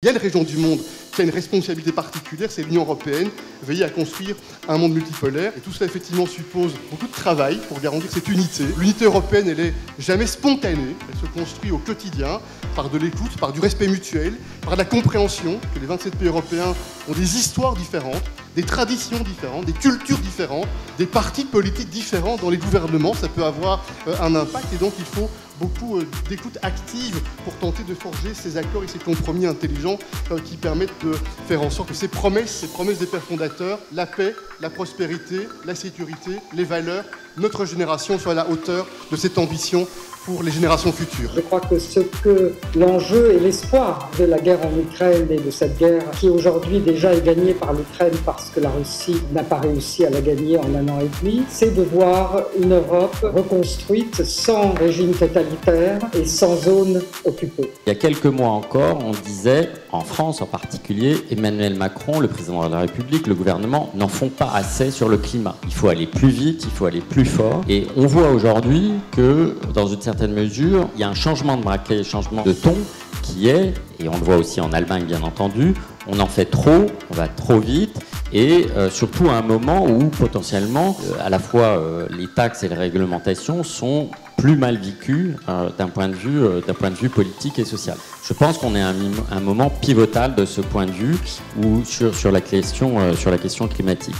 Il y a une région du monde qui a une responsabilité particulière, c'est l'Union européenne, veiller à construire un monde multipolaire. Et tout cela, effectivement, suppose beaucoup de travail pour garantir cette unité. L'unité européenne, elle est jamais spontanée, elle se construit au quotidien, par de l'écoute, par du respect mutuel, par la compréhension que les 27 pays européens ont des histoires différentes, des traditions différentes, des cultures différentes, des partis politiques différents dans les gouvernements. Ça peut avoir un impact et donc il faut beaucoup d'écoute active pour tenter de forger ces accords et ces compromis intelligents qui permettent de faire en sorte que ces promesses des pères fondateurs, la paix, la prospérité, la sécurité, les valeurs, notre génération soit à la hauteur de cette ambition pour les générations futures. Je crois que ce que l'enjeu et l'espoir de la guerre en Ukraine et de cette guerre qui aujourd'hui déjà est gagnée par l'Ukraine parce que la Russie n'a pas réussi à la gagner en 1 an et demi, c'est de voir une Europe reconstruite sans régime totalitaire et sans zone occupée. Il y a quelques mois encore, on disait, en France en particulier, Emmanuel Macron, le président de la République, le gouvernement n'en font pas assez sur le climat. Il faut aller plus vite, il faut aller plus fort. Et on voit aujourd'hui que, dans une certaine mesure, il y a un changement de braquet, un changement de ton qui est, et on le voit aussi en Allemagne bien entendu, on en fait trop, on va trop vite, et surtout à un moment où potentiellement, à la fois les taxes et les réglementations sont plus mal vécues d'un point de vue politique et social. Je pense qu'on est à un moment pivotal de ce point de vue ou sur la question climatique.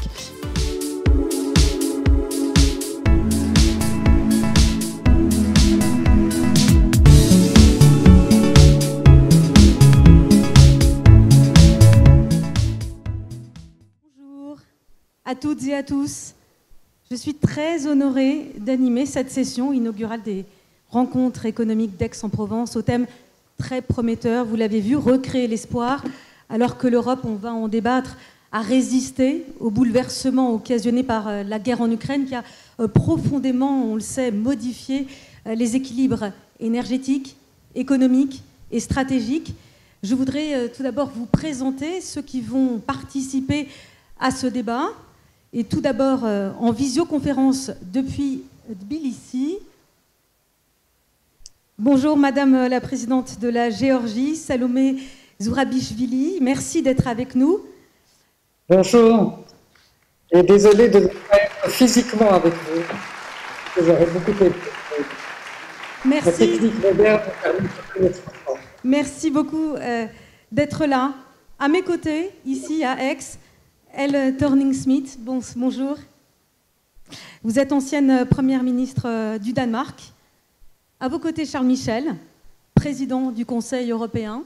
À toutes et à tous, je suis très honorée d'animer cette session inaugurale des rencontres économiques d'Aix-en-Provence au thème très prometteur, vous l'avez vu, recréer l'espoir, alors que l'Europe, on va en débattre, a résisté au bouleversement occasionné par la guerre en Ukraine qui a profondément, on le sait, modifié les équilibres énergétiques, économiques et stratégiques. Je voudrais tout d'abord vous présenter ceux qui vont participer à ce débat. Et tout d'abord, en visioconférence depuis Tbilissi. Bonjour Madame la Présidente de la Géorgie, Salomé Zourabichvili. Merci d'être avec nous. Bonjour. Et désolée de ne pas être physiquement avec vous. J'aurais beaucoup aimé. Merci. La technique moderne permet de connaître. Merci beaucoup d'être là. À mes côtés, ici à Aix, Elle Thorning-Schmidt, bonjour. Vous êtes ancienne première ministre du Danemark. À vos côtés, Charles Michel, président du Conseil européen.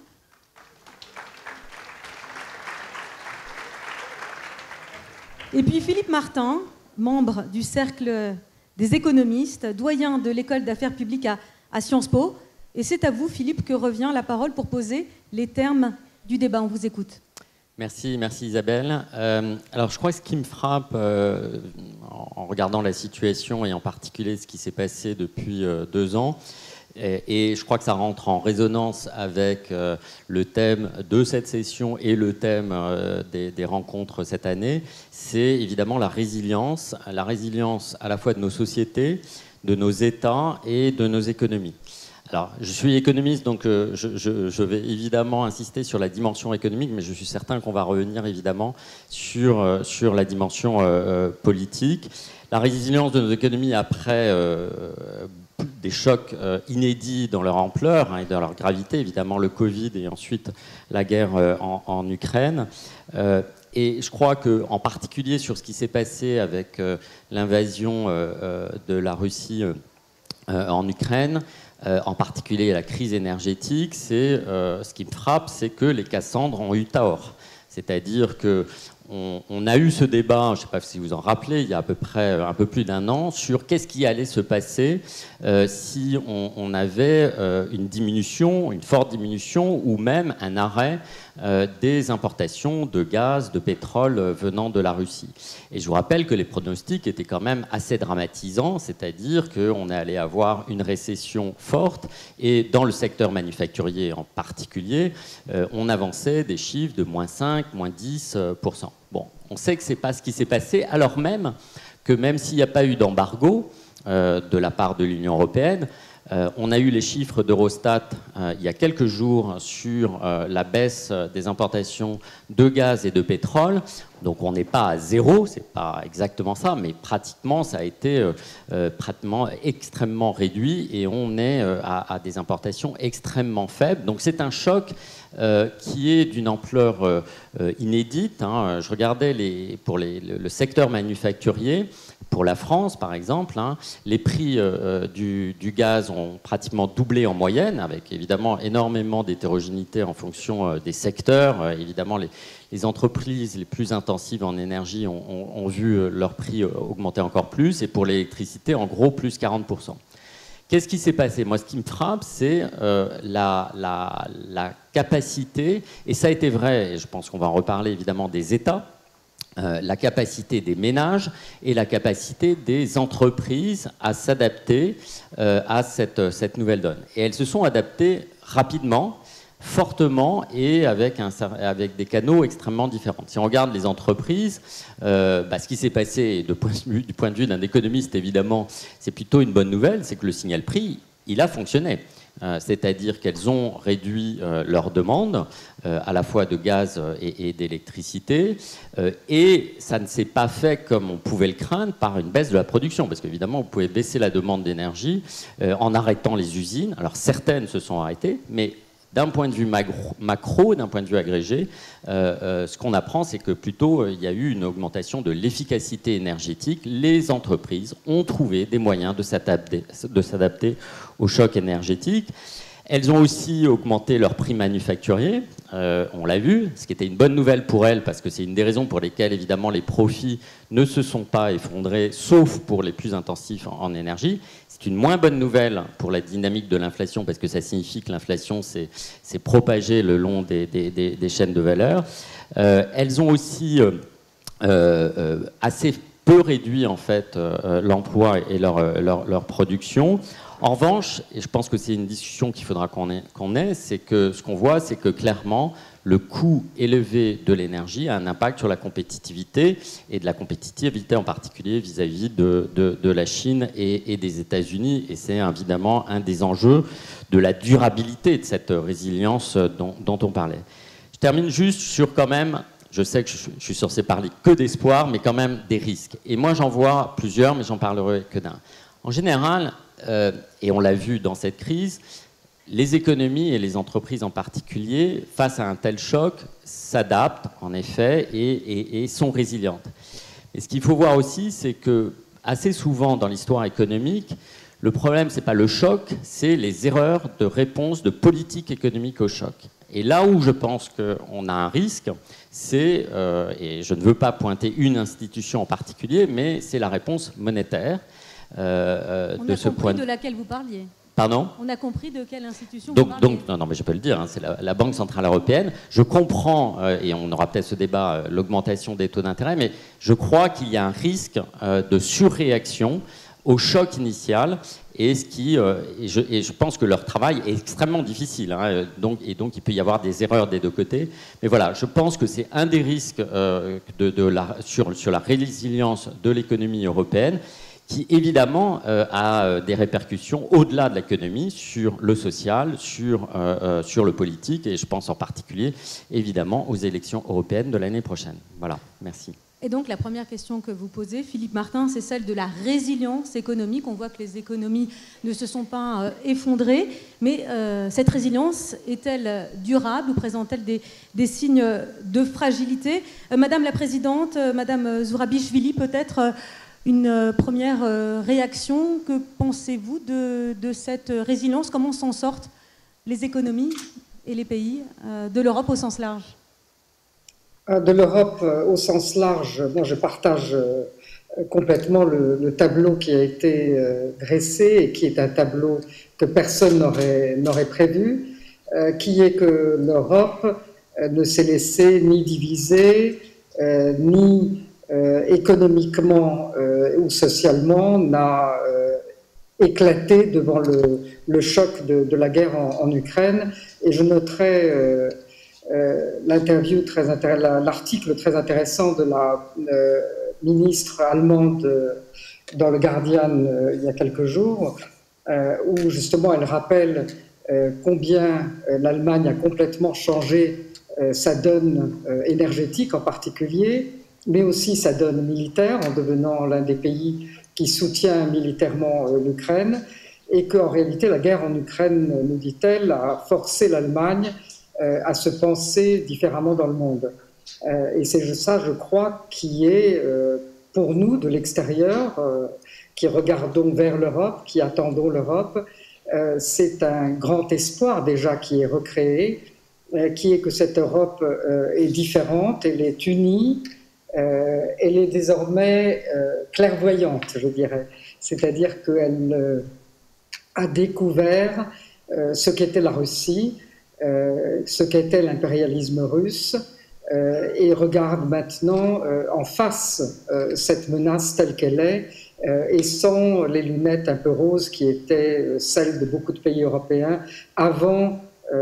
Et puis Philippe Martin, membre du Cercle des économistes, doyen de l'école d'affaires publiques à Sciences Po. Et c'est à vous, Philippe, que revient la parole pour poser les termes du débat. On vous écoute. Merci Isabelle. Alors je crois que ce qui me frappe en regardant la situation et en particulier ce qui s'est passé depuis 2 ans, et je crois que ça rentre en résonance avec le thème de cette session et le thème des rencontres cette année, c'est évidemment la résilience à la fois de nos sociétés, de nos États et de nos économies. Alors, je suis économiste, donc je vais évidemment insister sur la dimension économique, mais je suis certain qu'on va revenir évidemment sur la dimension politique. La résilience de nos économies après des chocs inédits dans leur ampleur et dans leur gravité, évidemment le Covid et ensuite la guerre en Ukraine. Et je crois qu'en particulier sur ce qui s'est passé avec l'invasion de la Russie en Ukraine, en particulier la crise énergétique, ce qui me frappe, c'est que les Cassandres ont eu tort. C'est-à-dire qu'on a eu ce débat, je ne sais pas si vous en rappelez, il y a à peu près un peu plus d'1 an, sur qu'est-ce qui allait se passer si on avait une forte diminution ou même un arrêt des importations de gaz, de pétrole venant de la Russie. Et je vous rappelle que les pronostics étaient quand même assez dramatisants, c'est-à-dire qu'on allait avoir une récession forte et dans le secteur manufacturier en particulier, on avançait des chiffres de -5, -10%. Bon, on sait que ce n'est pas ce qui s'est passé, alors même que même s'il n'y a pas eu d'embargo de la part de l'Union européenne, On a eu les chiffres d'Eurostat il y a quelques jours sur la baisse des importations de gaz et de pétrole. Donc on n'est pas à zéro, c'est pas exactement ça, mais pratiquement ça a été pratiquement extrêmement réduit et on est à des importations extrêmement faibles. Donc c'est un choc qui est d'une ampleur inédite. Hein. Je regardais pour le secteur manufacturier. Pour la France, par exemple, hein, les prix du gaz ont pratiquement doublé en moyenne, avec évidemment énormément d'hétérogénéité en fonction des secteurs. Évidemment, les entreprises les plus intensives en énergie ont vu leur prix augmenter encore plus. Et pour l'électricité, en gros, plus 40%. Qu'est-ce qui s'est passé? Moi, ce qui me frappe, c'est la capacité, et ça a été vrai, et je pense qu'on va en reparler évidemment, des États, la capacité des ménages et la capacité des entreprises à s'adapter à cette nouvelle donne. Et elles se sont adaptées rapidement, fortement et avec des canaux extrêmement différents. Si on regarde les entreprises, ce qui s'est passé du point de vue d'un économiste, évidemment, c'est plutôt une bonne nouvelle, c'est que le signal prix, il a fonctionné. C'est-à-dire qu'elles ont réduit leur demande, à la fois de gaz et d'électricité, et ça ne s'est pas fait comme on pouvait le craindre par une baisse de la production, parce qu'évidemment, vous pouvez baisser la demande d'énergie en arrêtant les usines. Alors certaines se sont arrêtées, mais d'un point de vue macro, d'un point de vue agrégé, ce qu'on apprend, c'est que plutôt il y a eu une augmentation de l'efficacité énergétique. Les entreprises ont trouvé des moyens de s'adapter au choc énergétique. Elles ont aussi augmenté leurs prix manufacturiers, on l'a vu, ce qui était une bonne nouvelle pour elles, parce que c'est une des raisons pour lesquelles, évidemment, les profits ne se sont pas effondrés, sauf pour les plus intensifs en énergie. C'est une moins bonne nouvelle pour la dynamique de l'inflation, parce que ça signifie que l'inflation s'est propagée le long des chaînes de valeur. Elles ont aussi assez peu réduit, en fait, l'emploi et leur production. En revanche, et je pense que c'est une discussion qu'il faudra qu'on ait, c'est que ce qu'on voit, c'est que clairement, le coût élevé de l'énergie a un impact sur la compétitivité, et de la compétitivité en particulier vis-à-vis de la Chine et des États-Unis. Et c'est évidemment un des enjeux de la durabilité de cette résilience dont on parlait. Je termine juste sur quand même, je sais que je suis censé parler que d'espoir, mais quand même des risques. Et moi j'en vois plusieurs, mais j'en parlerai que d'un. En général, et on l'a vu dans cette crise, les économies et les entreprises en particulier, face à un tel choc, s'adaptent en effet et sont résilientes. Et ce qu'il faut voir aussi, c'est que assez souvent dans l'histoire économique, le problème, ce n'est pas le choc, c'est les erreurs de réponse de politique économique au choc. Et là où je pense qu'on a un risque, c'est, et je ne veux pas pointer une institution en particulier, mais c'est la réponse monétaire. On a compris de laquelle vous parliez. Pardon ? On a compris de quelle institution vous parliez. Non, mais je peux le dire, hein, c'est la Banque Centrale Européenne. Je comprends, et on aura peut-être ce débat, l'augmentation des taux d'intérêt, mais je crois qu'il y a un risque de surréaction au choc initial, et je pense que leur travail est extrêmement difficile, hein, donc il peut y avoir des erreurs des deux côtés. Mais voilà, je pense que c'est un des risques sur la résilience de l'économie européenne, qui évidemment a des répercussions au-delà de l'économie sur le social, sur le politique, et je pense en particulier évidemment aux élections européennes de l'année prochaine. Voilà, merci. Et donc la première question que vous posez, Philippe Martin, c'est celle de la résilience économique. On voit que les économies ne se sont pas effondrées, mais cette résilience est-elle durable ou présente-t-elle des signes de fragilité? Madame la Présidente, Madame Zourabichvili, peut-être une première réaction. Que pensez-vous de cette résilience? Comment s'en sortent les économies et les pays de l'Europe au sens large? De l'Europe au sens large, moi je partage complètement le tableau qui a été dressé, et qui est un tableau que personne n'aurait prévu, qui est que l'Europe ne s'est laissée ni diviser, ni économiquement ou socialement n'a éclaté devant le choc de la guerre en Ukraine. Et je noterai l'article très intéressant de la ministre allemande dans le Guardian il y a quelques jours, où justement elle rappelle combien l'Allemagne a complètement changé sa donne énergétique en particulier, mais aussi sa donne militaire en devenant l'un des pays qui soutient militairement l'Ukraine, et qu'en réalité la guerre en Ukraine, nous dit-elle, a forcé l'Allemagne à se penser différemment dans le monde. Et c'est ça, je crois, qui est pour nous de l'extérieur, qui regardons vers l'Europe, qui attendons l'Europe, c'est un grand espoir déjà qui est recréé, qui est que cette Europe est différente, elle est unie, elle est désormais clairvoyante, je dirais. C'est-à-dire qu'elle a découvert ce qu'était la Russie, ce qu'était l'impérialisme russe, et regarde maintenant en face cette menace telle qu'elle est, et sans les lunettes un peu roses qui étaient celles de beaucoup de pays européens avant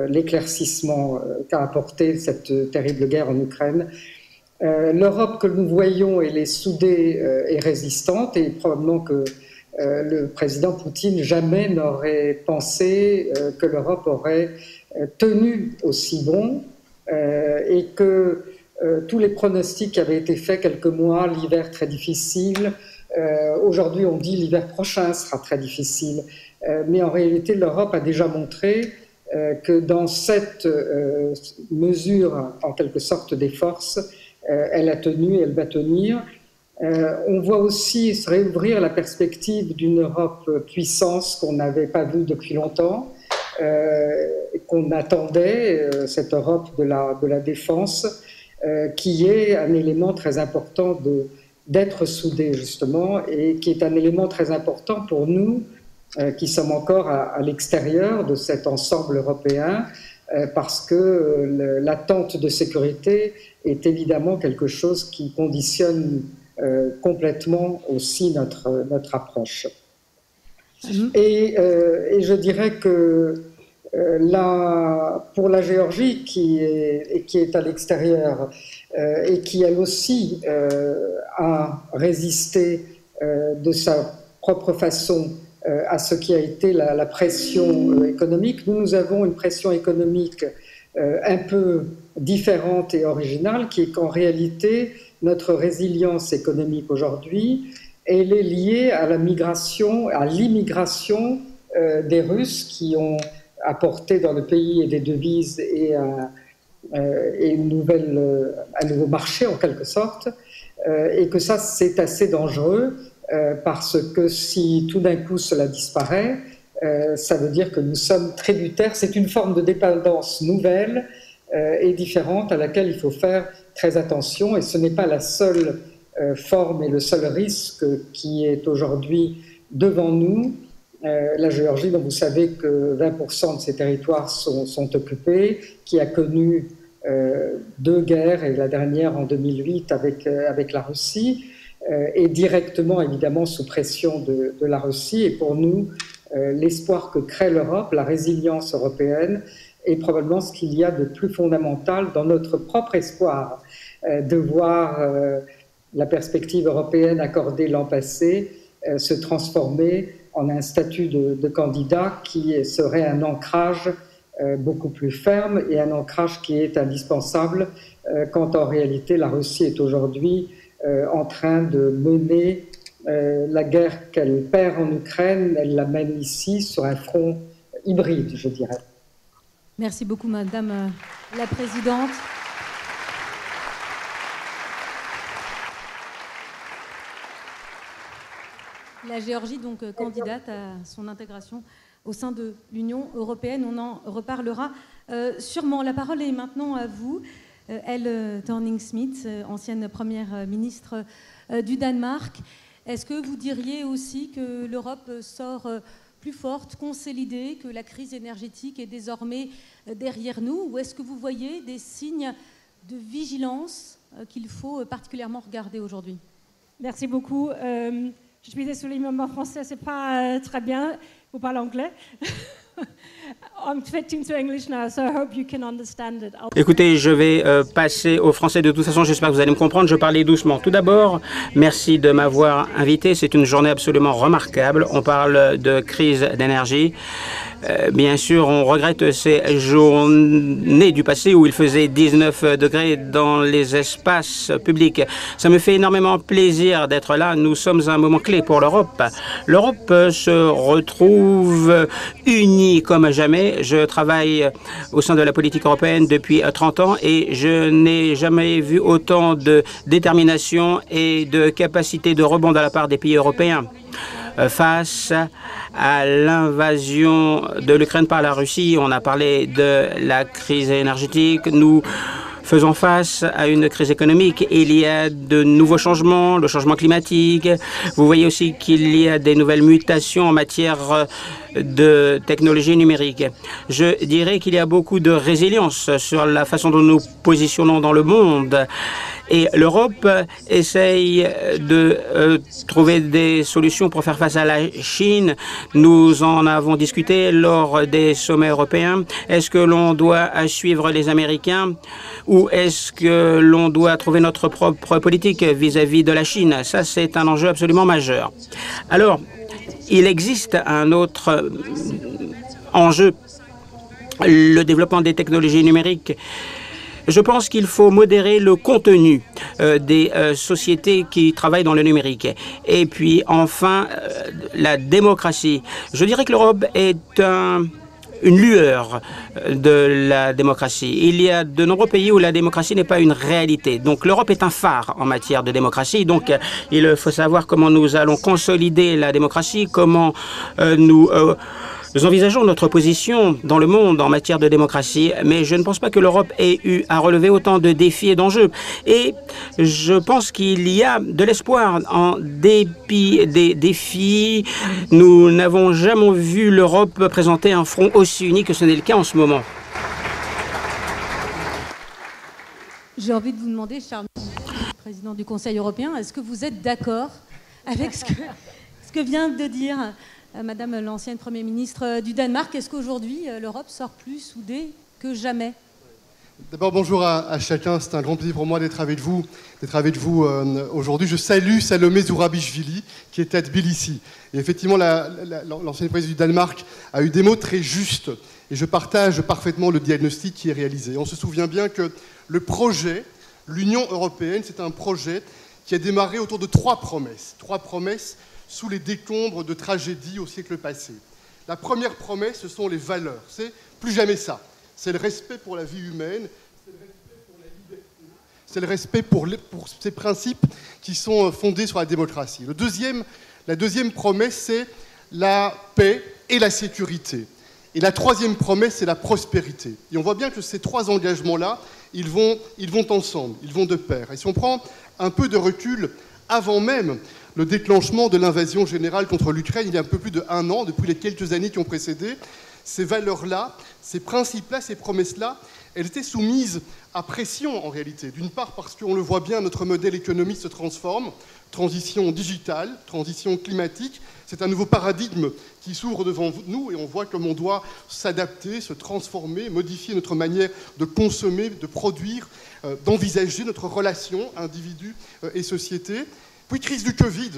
l'éclaircissement qu'a apporté cette terrible guerre en Ukraine. L'Europe que nous voyons, elle est soudée et résistante, et probablement que le président Poutine jamais n'aurait pensé que l'Europe aurait tenu aussi bon, et que tous les pronostics qui avaient été faits quelques mois, l'hiver très difficile, aujourd'hui on dit l'hiver prochain sera très difficile, mais en réalité l'Europe a déjà montré que dans cette mesure en quelque sorte des forces, elle a tenu et elle va tenir. On voit aussi se réouvrir la perspective d'une Europe puissance qu'on n'avait pas vue depuis longtemps, qu'on attendait, cette Europe de la défense, qui est un élément très important d'être soudée justement, et qui est un élément très important pour nous qui sommes encore à l'extérieur de cet ensemble européen, parce que l'attente de sécurité est évidemment quelque chose qui conditionne complètement aussi notre approche. Et je dirais que pour la Géorgie qui est à l'extérieur et qui elle aussi a résisté de sa propre façon à ce qui a été la pression économique, nous avons une pression économique un peu différente et originale, qui est qu'en réalité notre résilience économique aujourd'hui, elle est liée à l'immigration des Russes qui ont apporté dans le pays des devises et un nouveau marché en quelque sorte, et que ça c'est assez dangereux parce que si tout d'un coup cela disparaît, ça veut dire que nous sommes tributaires, c'est une forme de dépendance nouvelle et différente à laquelle il faut faire très attention, et ce n'est pas la seule forme et le seul risque qui est aujourd'hui devant nous. La Géorgie, dont vous savez que 20% de ses territoires sont occupés, qui a connu 2 guerres, et la dernière en 2008 avec la Russie, est directement évidemment sous pression de la Russie, et pour nous, l'espoir que crée l'Europe, la résilience européenne, est probablement ce qu'il y a de plus fondamental dans notre propre espoir de voir la perspective européenne accordée l'an passé se transformer en un statut de candidat qui serait un ancrage beaucoup plus ferme, et un ancrage qui est indispensable quand en réalité la Russie est aujourd'hui en train de mener la guerre qu'elle perd en Ukraine, elle la mène ici sur un front hybride, je dirais. Merci beaucoup, Madame la Présidente. La Géorgie, donc candidate à son intégration au sein de l'Union européenne, on en reparlera sûrement. La parole est maintenant à vous, Elle Thorning-Schmidt, ancienne première ministre du Danemark. Est-ce que vous diriez aussi que l'Europe sort plus forte, consolidée, que la crise énergétique est désormais derrière nous, ou est-ce que vous voyez des signes de vigilance qu'il faut particulièrement regarder aujourd'hui? Merci beaucoup. Je suis désolée, mais mon français, c'est pas très bien. Vous parlez anglais? Écoutez, je vais passer au français de toute façon. J'espère que vous allez me comprendre. Je parlais doucement. Tout d'abord, merci de m'avoir invité. C'est une journée absolument remarquable. On parle de crise d'énergie. Bien sûr, on regrette ces journées du passé où il faisait 19 degrés dans les espaces publics. Ça me fait énormément plaisir d'être là. Nous sommes à un moment clé pour l'Europe. L'Europe se retrouve unie comme jamais. Je travaille au sein de la politique européenne depuis 30 ans et je n'ai jamais vu autant de détermination et de capacité de rebond de la part des pays européens. Face à l'invasion de l'Ukraine par la Russie, on a parlé de la crise énergétique. Nous faisons face à une crise économique. Il y a de nouveaux changements, le changement climatique. Vous voyez aussi qu'il y a des nouvelles mutations en matière de technologie numérique. Je dirais qu'il y a beaucoup de résilience sur la façon dont nous positionnons dans le monde. Et l'Europe essaye de trouver des solutions pour faire face à la Chine. Nous en avons discuté lors des sommets européens. Est-ce que l'on doit suivre les Américains ou est-ce que l'on doit trouver notre propre politique vis-à-vis de la Chine? Ça, c'est un enjeu absolument majeur. Alors, il existe un autre enjeu, le développement des technologies numériques. Je pense qu'il faut modérer le contenu des sociétés qui travaillent dans le numérique. Et puis, enfin, la démocratie. Je dirais que l'Europe est une lueur de la démocratie. Il y a de nombreux pays où la démocratie n'est pas une réalité. Donc l'Europe est un phare en matière de démocratie. Donc il faut savoir comment nous allons consolider la démocratie, comment nous envisageons notre position dans le monde en matière de démocratie, mais je ne pense pas que l'Europe ait eu à relever autant de défis et d'enjeux. Et je pense qu'il y a de l'espoir en dépit des défis. Nous n'avons jamais vu l'Europe présenter un front aussi uni que ce n'est le cas en ce moment. J'ai envie de vous demander, cher président du Conseil européen, est-ce que vous êtes d'accord avec ce que vient de dire Madame l'ancienne Premier ministre du Danemark? Est-ce qu'aujourd'hui, l'Europe sort plus soudée que jamais? D'abord, bonjour à chacun. C'est un grand plaisir pour moi d'être avec vous aujourd'hui. Je salue Salomé Zourabichvili, qui est à Tbilissi. Et effectivement, l'ancienne présidente du Danemark a eu des mots très justes. Et je partage parfaitement le diagnostic qui est réalisé. On se souvient bien que le projet, l'Union européenne, c'est un projet qui a démarré autour de trois promesses. Trois promesses sous les décombres de tragédies au siècle passé. La première promesse, ce sont les valeurs. C'est plus jamais ça. C'est le respect pour la vie humaine, c'est le respect pour la liberté, c'est le respect pour ces principes qui sont fondés sur la démocratie. La deuxième promesse, c'est la paix et la sécurité. Et la troisième promesse, c'est la prospérité. Et on voit bien que ces trois engagements-là, ils vont ensemble, ils vont de pair. Et si on prend un peu de recul avant même le déclenchement de l'invasion générale contre l'Ukraine, il y a un peu plus d'1 an, depuis les quelques années qui ont précédé, ces valeurs-là, ces principes-là, ces promesses-là, elles étaient soumises à pression en réalité. D'une part parce qu'on le voit bien, notre modèle économique se transforme, transition digitale, transition climatique, c'est un nouveau paradigme qui s'ouvre devant nous et on voit comme on doit s'adapter, se transformer, modifier notre manière de consommer, de produire, d'envisager notre relation individu et société. Puis crise du Covid,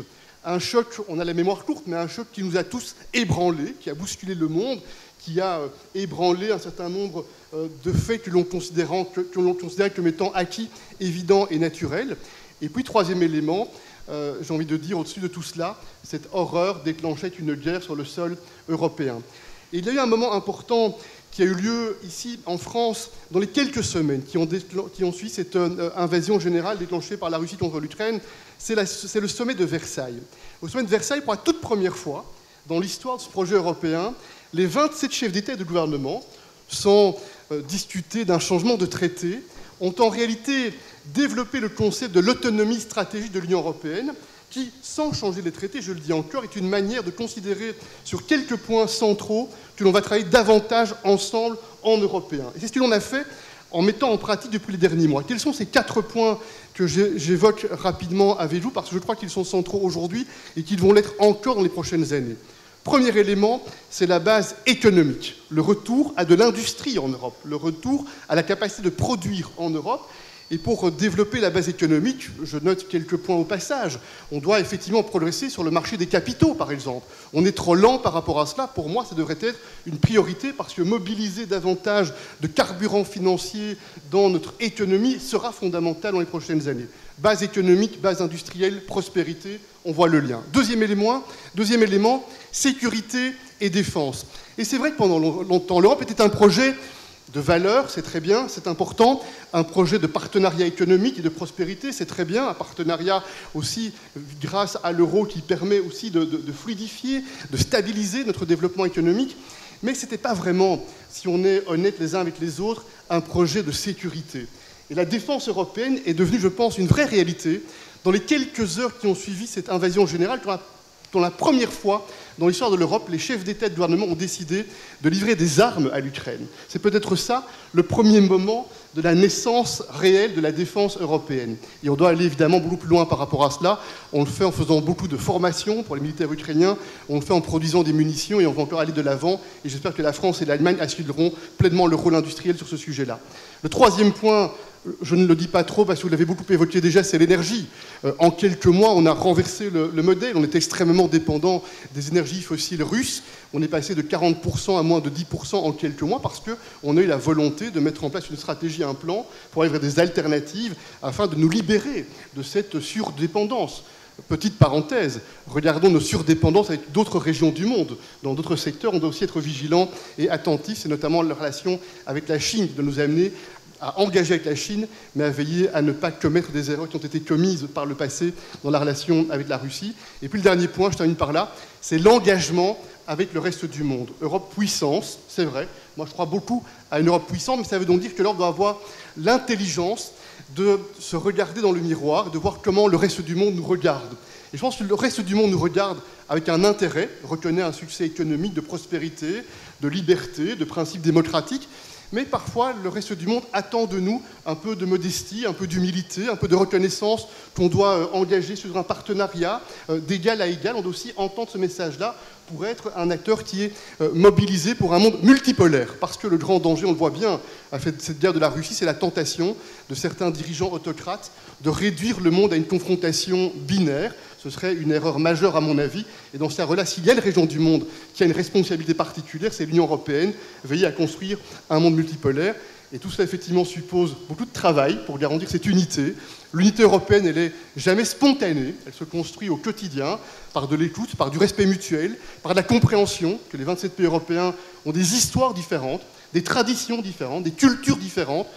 un choc, on a la mémoire courte, mais un choc qui nous a tous ébranlés, qui a bousculé le monde, qui a ébranlé un certain nombre de faits que l'on considérait comme étant acquis, évidents et naturels. Et puis troisième élément, j'ai envie de dire au-dessus de tout cela, cette horreur déclenchait une guerre sur le sol européen. Et il y a eu un moment important qui a eu lieu ici en France dans les quelques semaines qui ont suivi cette invasion générale déclenchée par la Russie contre l'Ukraine, c'est le sommet de Versailles. Au sommet de Versailles, pour la toute première fois dans l'histoire de ce projet européen, les 27 chefs d'État et de gouvernement, sans discuter d'un changement de traité, ont en réalité développé le concept de l'autonomie stratégique de l'Union européenne, qui, sans changer les traités, je le dis encore, est une manière de considérer sur quelques points centraux que l'on va travailler davantage ensemble en Européens. Et c'est ce que l'on a fait en mettant en pratique depuis les derniers mois. Quels sont ces 4 points que j'évoque rapidement avec vous, parce que je crois qu'ils sont centraux aujourd'hui et qu'ils vont l'être encore dans les prochaines années. Premier élément, c'est la base économique, le retour à de l'industrie en Europe, le retour à la capacité de produire en Europe. Et pour développer la base économique, je note quelques points au passage. On doit effectivement progresser sur le marché des capitaux, par exemple. On est trop lent par rapport à cela. Pour moi, ça devrait être une priorité parce que mobiliser davantage de carburant financier dans notre économie sera fondamental dans les prochaines années. Base économique, base industrielle, prospérité, on voit le lien. Deuxième élément, sécurité et défense. Et c'est vrai que pendant longtemps, l'Europe était un projet de valeur, c'est très bien, c'est important, un projet de partenariat économique et de prospérité, c'est très bien, un partenariat aussi grâce à l'euro qui permet aussi de fluidifier, de stabiliser notre développement économique, mais ce n'était pas vraiment, si on est honnête les uns avec les autres, un projet de sécurité. Et la défense européenne est devenue, je pense, une vraie réalité dans les quelques heures qui ont suivi cette invasion générale, pour la première fois dans l'histoire de l'Europe, les chefs d'État et de gouvernement ont décidé de livrer des armes à l'Ukraine. C'est peut-être ça le premier moment de la naissance réelle de la défense européenne. Et on doit aller évidemment beaucoup plus loin par rapport à cela. On le fait en faisant beaucoup de formations pour les militaires ukrainiens, on le fait en produisant des munitions et on va encore aller de l'avant. Et j'espère que la France et l'Allemagne assumeront pleinement leur rôle industriel sur ce sujet-là. Le troisième point, je ne le dis pas trop parce que vous l'avez beaucoup évoqué déjà, c'est l'énergie. En quelques mois, on a renversé le modèle. On était extrêmement dépendant des énergies fossiles russes. On est passé de 40% à moins de 10% en quelques mois parce qu'on a eu la volonté de mettre en place une stratégie, un plan pour aller vers des alternatives afin de nous libérer de cette surdépendance. Petite parenthèse, regardons nos surdépendances avec d'autres régions du monde. Dans d'autres secteurs, on doit aussi être vigilant et attentif. C'est notamment la relation avec la Chine qui doit nous amener à engager avec la Chine, mais à veiller à ne pas commettre des erreurs qui ont été commises par le passé dans la relation avec la Russie. Et puis le dernier point, je termine par là, c'est l'engagement avec le reste du monde. Europe puissance, c'est vrai. Moi, je crois beaucoup à une Europe puissante, mais ça veut donc dire que l'Europe doit avoir l'intelligence de se regarder dans le miroir, de voir comment le reste du monde nous regarde. Et je pense que le reste du monde nous regarde avec un intérêt, reconnaît un succès économique, de prospérité, de liberté, de principes démocratiques. Mais parfois, le reste du monde attend de nous un peu de modestie, un peu d'humilité, un peu de reconnaissance qu'on doit engager sur un partenariat d'égal à égal. On doit aussi entendre ce message-là pour être un acteur qui est mobilisé pour un monde multipolaire. Parce que le grand danger, on le voit bien, à cette guerre de la Russie, c'est la tentation de certains dirigeants autocrates de réduire le monde à une confrontation binaire. Ce serait une erreur majeure à mon avis. Et dans ce cas-là, s'il y a une région du monde qui a une responsabilité particulière, c'est l'Union européenne, veiller à construire un monde multipolaire. Et tout cela, effectivement, suppose beaucoup de travail pour garantir cette unité. L'unité européenne, elle n'est jamais spontanée. Elle se construit au quotidien par de l'écoute, par du respect mutuel, par de la compréhension que les 27 pays européens ont des histoires différentes, des traditions différentes, des cultures différentes,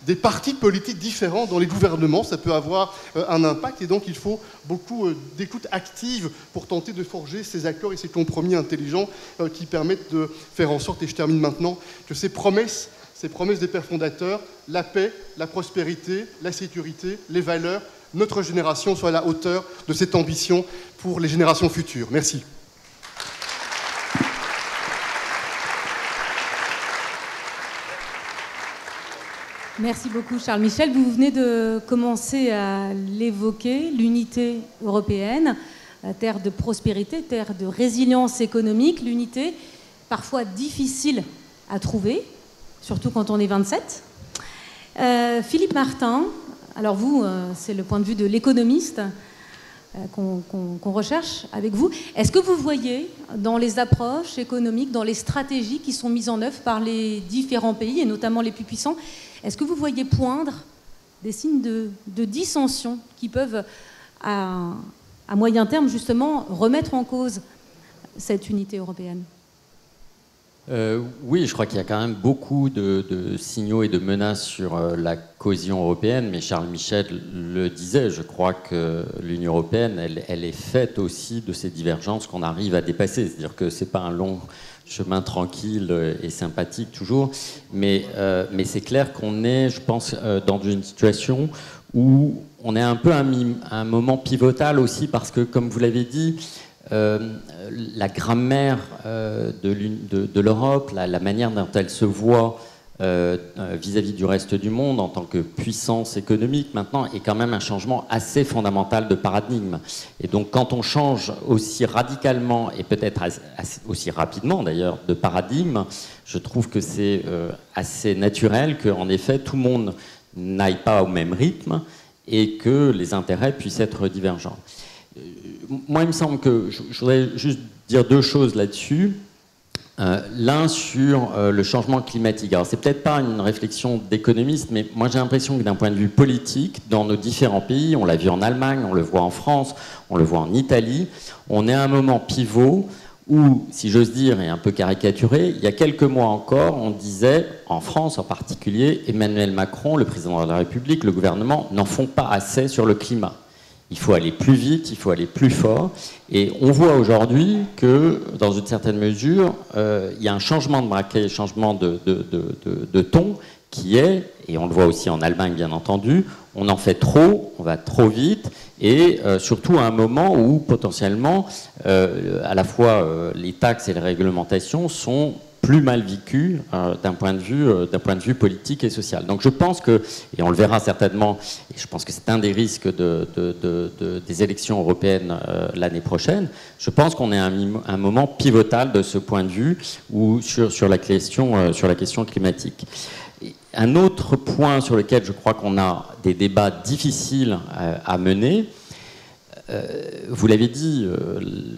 des partis politiques différents dans les gouvernements, ça peut avoir un impact et donc il faut beaucoup d'écoute active pour tenter de forger ces accords et ces compromis intelligents qui permettent de faire en sorte, et je termine maintenant, que ces promesses des pères fondateurs, la paix, la prospérité, la sécurité, les valeurs, notre génération soit à la hauteur de cette ambition pour les générations futures. Merci. Merci beaucoup Charles Michel. Vous venez de commencer à l'évoquer, l'unité européenne, terre de prospérité, terre de résilience économique, l'unité parfois difficile à trouver, surtout quand on est 27. Philippe Martin, alors vous, c'est le point de vue de l'économiste qu'on recherche avec vous. Est-ce que vous voyez dans les approches économiques, dans les stratégies qui sont mises en œuvre par les différents pays, et notamment les plus puissants, est-ce que vous voyez poindre des signes de dissension qui peuvent, à moyen terme, justement, remettre en cause cette unité européenne ? Oui, je crois qu'il y a quand même beaucoup de signaux et de menaces sur la cohésion européenne, mais Charles Michel le disait, je crois que l'Union européenne, elle est faite aussi de ces divergences qu'on arrive à dépasser. C'est-à-dire que ce n'est pas un long chemin tranquille et sympathique toujours, mais c'est clair qu'on est, je pense, dans une situation où on est un peu à un moment pivotal aussi, parce que, comme vous l'avez dit, la grammaire de l'Europe, la manière dont elle se voit vis-à-vis du reste du monde en tant que puissance économique maintenant est quand même un changement assez fondamental de paradigme. Et donc quand on change aussi radicalement et peut-être aussi rapidement d'ailleurs de paradigme, je trouve que c'est assez naturel qu'en effet tout le monde n'aille pas au même rythme et que les intérêts puissent être divergents. Moi, il me semble que je voudrais juste dire deux choses là-dessus. L'un sur le changement climatique. Alors, c'est peut-être pas une réflexion d'économiste, mais moi j'ai l'impression que d'un point de vue politique, dans nos différents pays, on l'a vu en Allemagne, on le voit en France, on le voit en Italie, on est à un moment pivot où, si j'ose dire, et un peu caricaturé, il y a quelques mois encore, on disait, en France en particulier, Emmanuel Macron, le président de la République, le gouvernement, n'en font pas assez sur le climat. Il faut aller plus vite, il faut aller plus fort. Et on voit aujourd'hui que, dans une certaine mesure, il y a un changement de braquet, un changement de ton qui est, et on le voit aussi en Allemagne bien entendu, on en fait trop, on va trop vite, et surtout à un moment où potentiellement, à la fois les taxes et les réglementations sont plus mal vécu d'un point de vue politique et social. Donc je pense que, et on le verra certainement, et je pense que c'est un des risques des élections européennes l'année prochaine, je pense qu'on est à un moment pivotal de ce point de vue ou sur la question climatique. Et un autre point sur lequel je crois qu'on a des débats difficiles à mener, vous l'avez dit,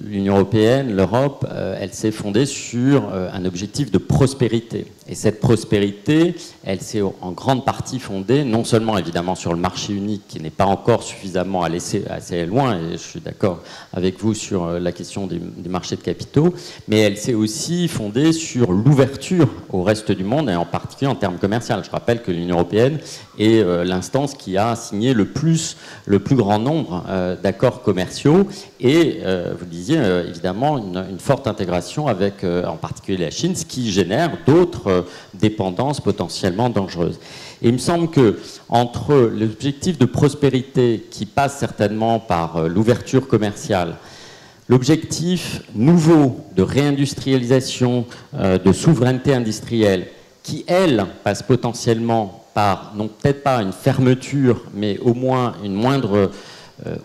l'Union européenne, l'Europe, elle s'est fondée sur un objectif de prospérité. Et cette prospérité, elle s'est en grande partie fondée, non seulement évidemment sur le marché unique, qui n'est pas encore suffisamment assez loin, et je suis d'accord avec vous sur la question du marché de capitaux, mais elle s'est aussi fondée sur l'ouverture au reste du monde, et en particulier en termes commerciaux. Je rappelle que l'Union européenne est l'instance qui a signé le plus grand nombre d'accords commerciaux, et vous disiez évidemment une forte intégration avec en particulier la Chine, ce qui génère d'autres dépendances potentiellement dangereuses. Et il me semble que entre l'objectif de prospérité qui passe certainement par l'ouverture commerciale, l'objectif nouveau de réindustrialisation, de souveraineté industrielle, qui elle passe potentiellement par, non peut-être pas une fermeture, mais au moins une moindre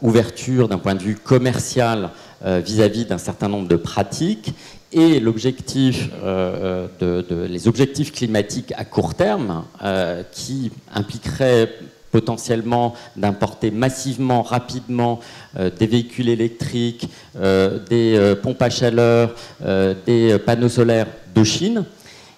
ouverture d'un point de vue commercial vis-à-vis d'un certain nombre de pratiques, et l'objectif, les objectifs climatiques à court terme qui impliqueraient potentiellement d'importer massivement, rapidement des véhicules électriques, des pompes à chaleur, des panneaux solaires de Chine.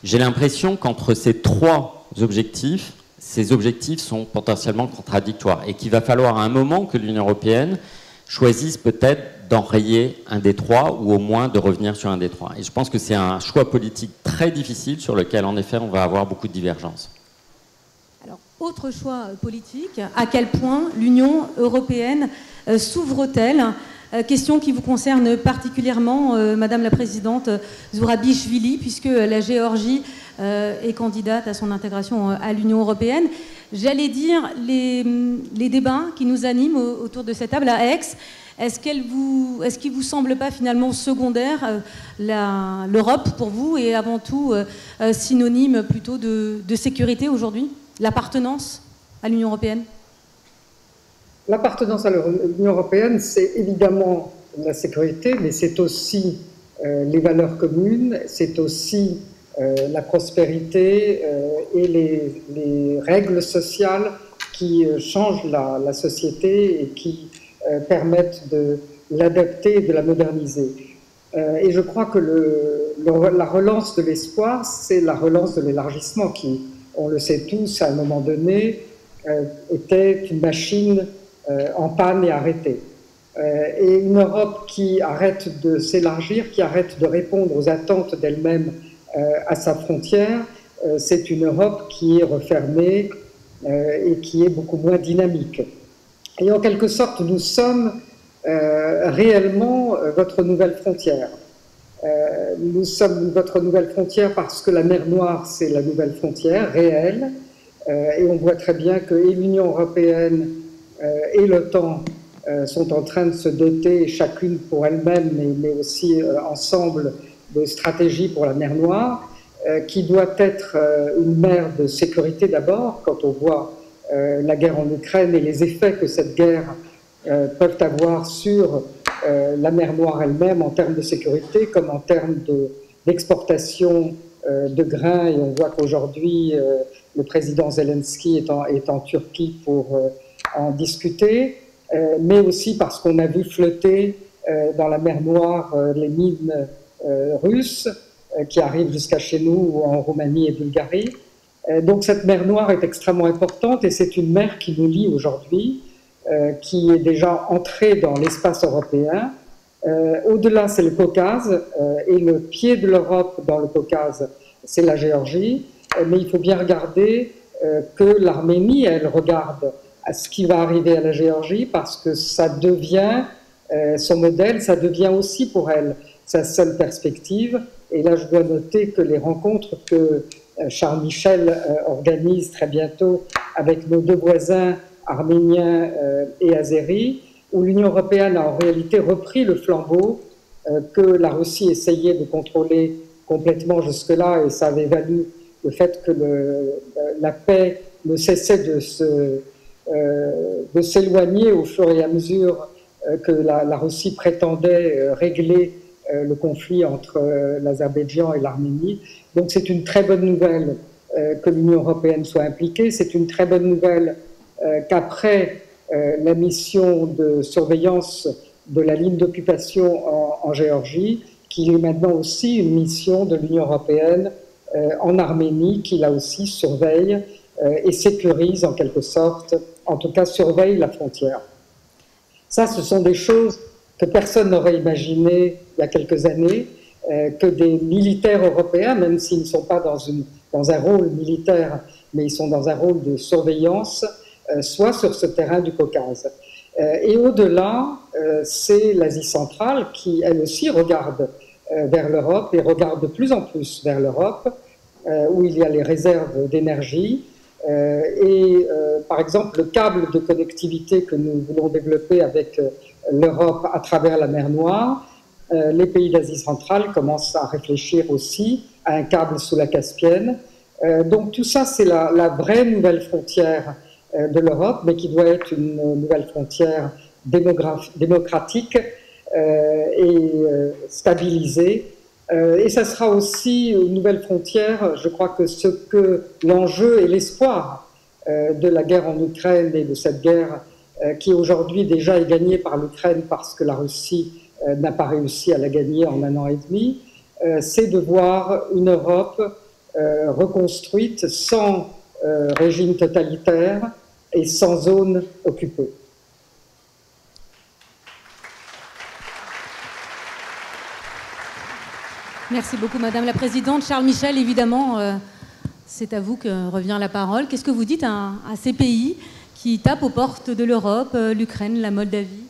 J'ai l'impression qu'entre ces trois objectifs, ces objectifs sont potentiellement contradictoires et qu'il va falloir à un moment que l'Union européenne choisissent peut-être d'enrayer un des trois ou au moins de revenir sur un des trois. Et je pense que c'est un choix politique très difficile sur lequel, en effet, on va avoir beaucoup de divergences. Alors, autre choix politique, à quel point l'Union européenne s'ouvre-t-elle? Question qui vous concerne particulièrement, Madame la Présidente Zourabichvili, puisque la Géorgie est candidate à son intégration à l'Union européenne. J'allais dire, les débats qui nous animent autour de cette table à Aix, est-ce qu'il ne vous semble pas finalement secondaire l'Europe pour vous et avant tout synonyme plutôt de sécurité aujourd'hui, l'appartenance à l'Union européenne? L'appartenance à l'Union européenne, c'est évidemment la sécurité, mais c'est aussi les valeurs communes, c'est aussi la prospérité et les règles sociales qui changent la société et qui permettent de l'adapter et de la moderniser. Et je crois que la relance de l'espoir, c'est la relance de l'élargissement qui, on le sait tous, à un moment donné, était une machine en panne et arrêtée. Et une Europe qui arrête de s'élargir, qui arrête de répondre aux attentes d'elle-même à sa frontière, c'est une Europe qui est refermée et qui est beaucoup moins dynamique. Et en quelque sorte, nous sommes réellement votre nouvelle frontière. Nous sommes votre nouvelle frontière parce que la mer Noire, c'est la nouvelle frontière réelle. Et on voit très bien que et l'Union européenne et l'OTAN sont en train de se doter, chacune pour elle-même, mais aussi ensemble, de stratégies pour la mer Noire. qui doit être une mer de sécurité d'abord, quand on voit la guerre en Ukraine et les effets que cette guerre peuvent avoir sur la mer Noire elle-même en termes de sécurité comme en termes d'exportation de grains. Et on voit qu'aujourd'hui, le président Zelensky est en Turquie pour en discuter, mais aussi parce qu'on a vu flotter dans la mer Noire les mines russes qui arrivent jusqu'à chez nous ou en Roumanie et Bulgarie. Donc cette mer Noire est extrêmement importante et c'est une mer qui nous lie aujourd'hui, qui est déjà entrée dans l'espace européen. Au-delà, c'est le Caucase et le pied de l'Europe dans le Caucase, c'est la Géorgie. Mais il faut bien regarder que l'Arménie, elle regarde à ce qui va arriver à la Géorgie parce que ça devient son modèle, ça devient aussi pour elle sa seule perspective. Et là, je dois noter que les rencontres que Charles Michel organise très bientôt avec nos deux voisins arméniens et azéris, où l'Union européenne a en réalité repris le flambeau que la Russie essayait de contrôler complètement jusque-là, et ça avait valu le fait que la paix ne cessait de s'éloigner au fur et à mesure que la Russie prétendait régler le conflit entre l'Azerbaïdjan et l'Arménie. Donc c'est une très bonne nouvelle que l'Union européenne soit impliquée. C'est une très bonne nouvelle qu'après la mission de surveillance de la ligne d'occupation en Géorgie, qu'il y ait maintenant aussi une mission de l'Union européenne en Arménie qui là aussi surveille et sécurise en quelque sorte, en tout cas surveille la frontière. Ça, ce sont des choses que personne n'aurait imaginé il y a quelques années, que des militaires européens, même s'ils ne sont pas dans un rôle militaire, mais ils sont dans un rôle de surveillance, soient sur ce terrain du Caucase. Et au-delà, c'est l'Asie centrale qui, elle aussi, regarde vers l'Europe et regarde de plus en plus vers l'Europe, où il y a les réserves d'énergie. Par exemple, le câble de connectivité que nous voulons développer avec l'Europe à travers la mer Noire, les pays d'Asie centrale commencent à réfléchir aussi à un câble sous la Caspienne. Donc tout ça, c'est la vraie nouvelle frontière de l'Europe, mais qui doit être une nouvelle frontière démocratique et stabilisée. Et ça sera aussi une nouvelle frontière. Je crois que l'enjeu et l'espoir de la guerre en Ukraine et de cette guerre qui aujourd'hui déjà est gagnée par l'Ukraine parce que la Russie n'a pas réussi à la gagner en 1 an et demi, c'est de voir une Europe reconstruite sans régime totalitaire et sans zone occupée. Merci beaucoup, Madame la Présidente. Charles Michel, évidemment, c'est à vous que revient la parole. Qu'est-ce que vous dites à ces pays qui tapent aux portes de l'Europe, l'Ukraine, la Moldavie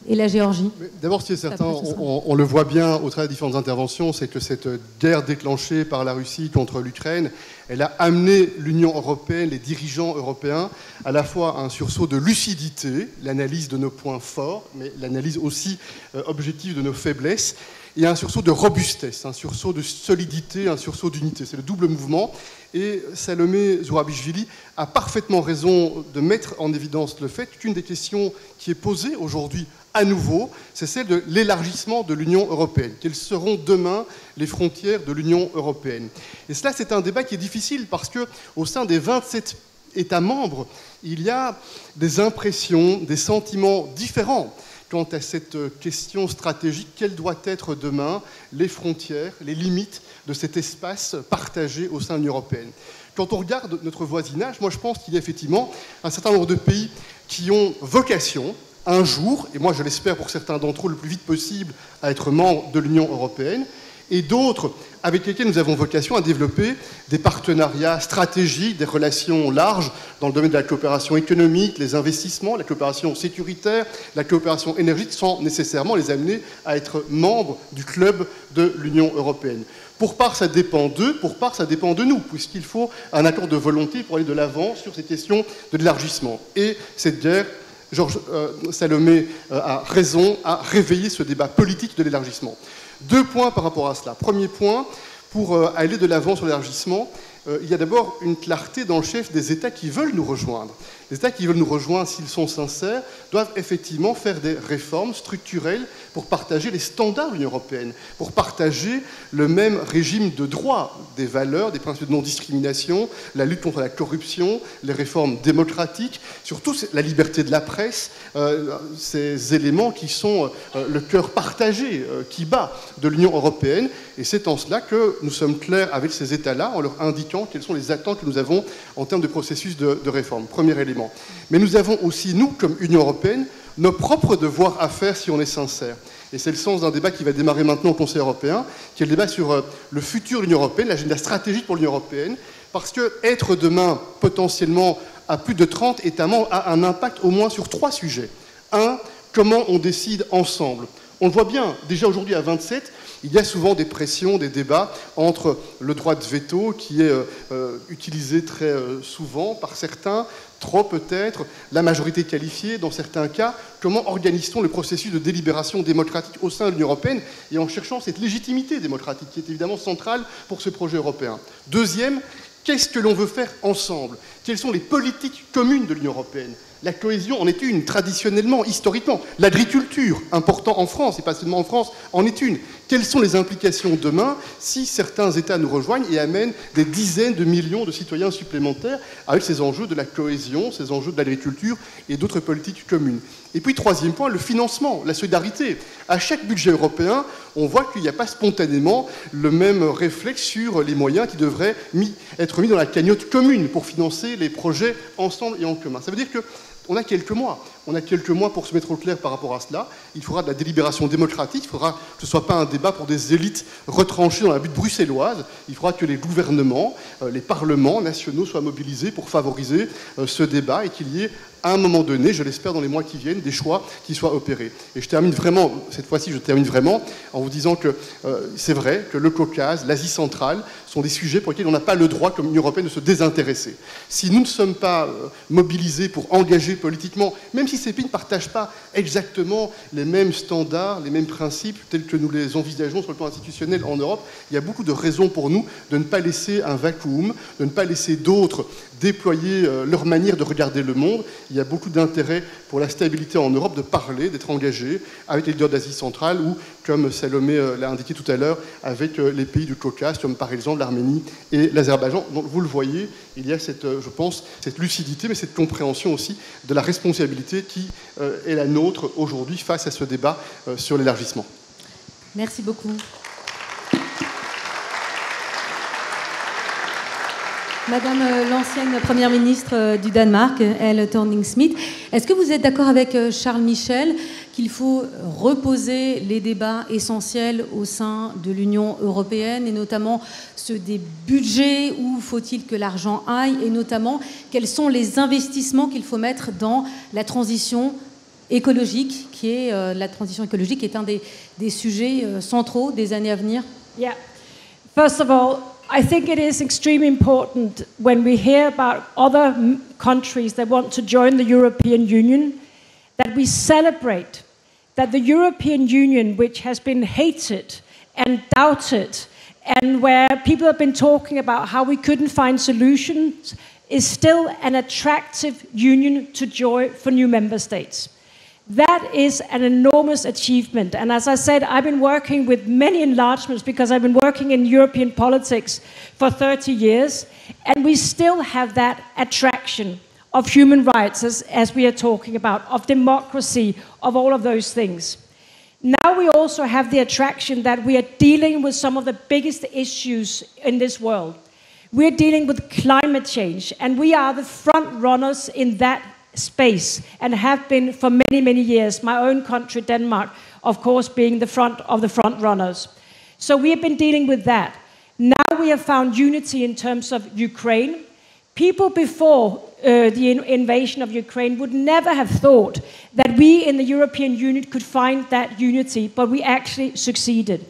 et la Géorgie? D'abord, ce qui est certain, on le voit bien au travers des différentes interventions, c'est que cette guerre déclenchée par la Russie contre l'Ukraine, elle a amené l'Union européenne, les dirigeants européens, à la fois à un sursaut de lucidité, l'analyse de nos points forts, mais l'analyse aussi objective de nos faiblesses, et un sursaut de robustesse, un sursaut de solidité, un sursaut d'unité. C'est le double mouvement. Et Salomé Zourabichvili a parfaitement raison de mettre en évidence le fait qu'une des questions qui est posée aujourd'hui à nouveau, c'est celle de l'élargissement de l'Union européenne. Quelles seront demain les frontières de l'Union européenne? Et cela, c'est un débat qui est difficile parce qu'au sein des 27 États membres, il y a des impressions, des sentiments différents quant à cette question stratégique, quelles doivent être demain les frontières, les limites de cet espace partagé au sein de l'Union européenne. Quand on regarde notre voisinage, moi je pense qu'il y a effectivement un certain nombre de pays qui ont vocation, un jour, et moi je l'espère pour certains d'entre eux le plus vite possible, à être membres de l'Union européenne, et d'autres avec lesquels nous avons vocation à développer des partenariats stratégiques, des relations larges dans le domaine de la coopération économique, les investissements, la coopération sécuritaire, la coopération énergétique, sans nécessairement les amener à être membres du club de l'Union européenne. Pour part, ça dépend d'eux, pour part, ça dépend de nous, puisqu'il faut un accord de volonté pour aller de l'avant sur ces questions de l'élargissement. Et cette guerre, Salomé a raison, a réveillé ce débat politique de l'élargissement. 2 points par rapport à cela. Premier point, pour aller de l'avant sur l'élargissement, il y a d'abord une clarté dans le chef des États qui veulent nous rejoindre. Les États qui veulent nous rejoindre, s'ils sont sincères, doivent effectivement faire des réformes structurelles pour partager les standards de l'Union européenne, pour partager le même régime de droit, des valeurs, des principes de non-discrimination, la lutte contre la corruption, les réformes démocratiques, surtout la liberté de la presse, ces éléments qui sont le cœur partagé, qui bat de l'Union européenne. Et c'est en cela que nous sommes clairs avec ces États-là, en leur indiquant quelles sont les attentes que nous avons en termes de processus de réforme. Premier élément. Mais nous avons aussi, nous, comme Union européenne, nos propres devoirs à faire si on est sincère. Et c'est le sens d'un débat qui va démarrer maintenant au Conseil européen, qui est le débat sur le futur de l'Union européenne, l'agenda stratégique pour l'Union européenne, parce que être demain potentiellement à plus de 30 États membres a un impact au moins sur 3 sujets. 1, comment on décide ensemble. On le voit bien, déjà aujourd'hui à 27, il y a souvent des pressions, des débats entre le droit de veto qui est utilisé très souvent par certains, trop peut-être, la majorité qualifiée dans certains cas. Comment organise-t-on le processus de délibération démocratique au sein de l'Union européenne et en cherchant cette légitimité démocratique qui est évidemment centrale pour ce projet européen. Deuxième, qu'est-ce que l'on veut faire ensemble? Quelles sont les politiques communes de l'Union européenne? La cohésion en est une, traditionnellement, historiquement. L'agriculture, important en France, et pas seulement en France, en est une. Quelles sont les implications demain si certains États nous rejoignent et amènent des dizaines de millions de citoyens supplémentaires avec ces enjeux de la cohésion, ces enjeux de l'agriculture et d'autres politiques communes? Et puis, troisième point, le financement, la solidarité. À chaque budget européen, on voit qu'il n'y a pas spontanément le même réflexe sur les moyens qui devraient être mis dans la cagnotte commune pour financer les projets ensemble et en commun. Ça veut dire qu'on a quelques mois. On a quelques mois pour se mettre au clair par rapport à cela. Il faudra de la délibération démocratique. Il faudra que ce ne soit pas un débat pour des élites retranchées dans la butte bruxelloise. Il faudra que les gouvernements, les parlements nationaux soient mobilisés pour favoriser ce débat et qu'il y ait à un moment donné, je l'espère dans les mois qui viennent, des choix qui soient opérés. Et je termine vraiment, cette fois-ci, en vous disant que c'est vrai que le Caucase, l'Asie centrale, sont des sujets pour lesquels on n'a pas le droit, comme Union européenne, de se désintéresser. Si nous ne sommes pas mobilisés pour engager politiquement, même si ces pays ne partagent pas exactement les mêmes standards, les mêmes principes, tels que nous les envisageons sur le plan institutionnel en Europe, il y a beaucoup de raisons pour nous de ne pas laisser un vacuum, de ne pas laisser d'autres déployer leur manière de regarder le monde. Il y a beaucoup d'intérêt pour la stabilité en Europe de parler, d'être engagé avec les leaders d'Asie centrale ou, comme Salomé l'a indiqué tout à l'heure, avec les pays du Caucase, comme par exemple l'Arménie et l'Azerbaïdjan. Donc vous le voyez, il y a je pense, cette lucidité, mais cette compréhension aussi de la responsabilité qui est la nôtre aujourd'hui face à ce débat sur l'élargissement. Merci beaucoup. Madame l'ancienne Première ministre du Danemark, Helle Thorning-Schmidt, est-ce que vous êtes d'accord avec Charles Michel qu'il faut reposer les débats essentiels au sein de l'Union européenne, et notamment ceux des budgets, où faut-il que l'argent aille, et notamment quels sont les investissements qu'il faut mettre dans la transition écologique, qui est un des sujets centraux des années à venir? Yeah. First of all, I think it is extremely important when we hear about other countries that want to join the European Union that we celebrate that the European Union, which has been hated and doubted, and where people have been talking about how we couldn't find solutions, is still an attractive union to join for new member states. That is an enormous achievement. And as I said, I've been working with many enlargements because I've been working in European politics for 30 years, and we still have that attraction of human rights, as we are talking about, of democracy, of all of those things. Now we also have the attraction that we are dealing with some of the biggest issues in this world. We're dealing with climate change, and we are the front runners in that space and have been for many, many years. My own country, Denmark, of course, being the front of the front runners. So we have been dealing with that. Now we have found unity in terms of Ukraine. People before the invasion of Ukraine would never have thought that we in the European Union could find that unity, but we actually succeeded.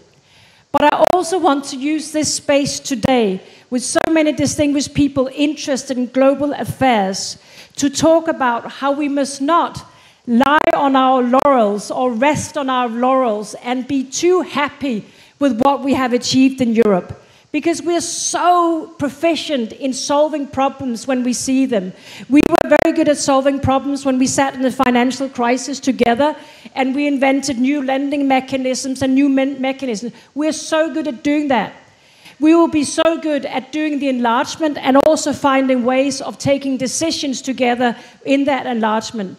But I also want to use this space today with so many distinguished people interested in global affairs to talk about how we must not lie on our laurels or rest on our laurels and be too happy with what we have achieved in Europe. because we're so proficient in solving problems when we see them. We were very good at solving problems when we sat in the financial crisis together and we invented new lending mechanisms and new mechanisms. We're so good at doing that. We will be so good at doing the enlargement and also finding ways of taking decisions together in that enlargement.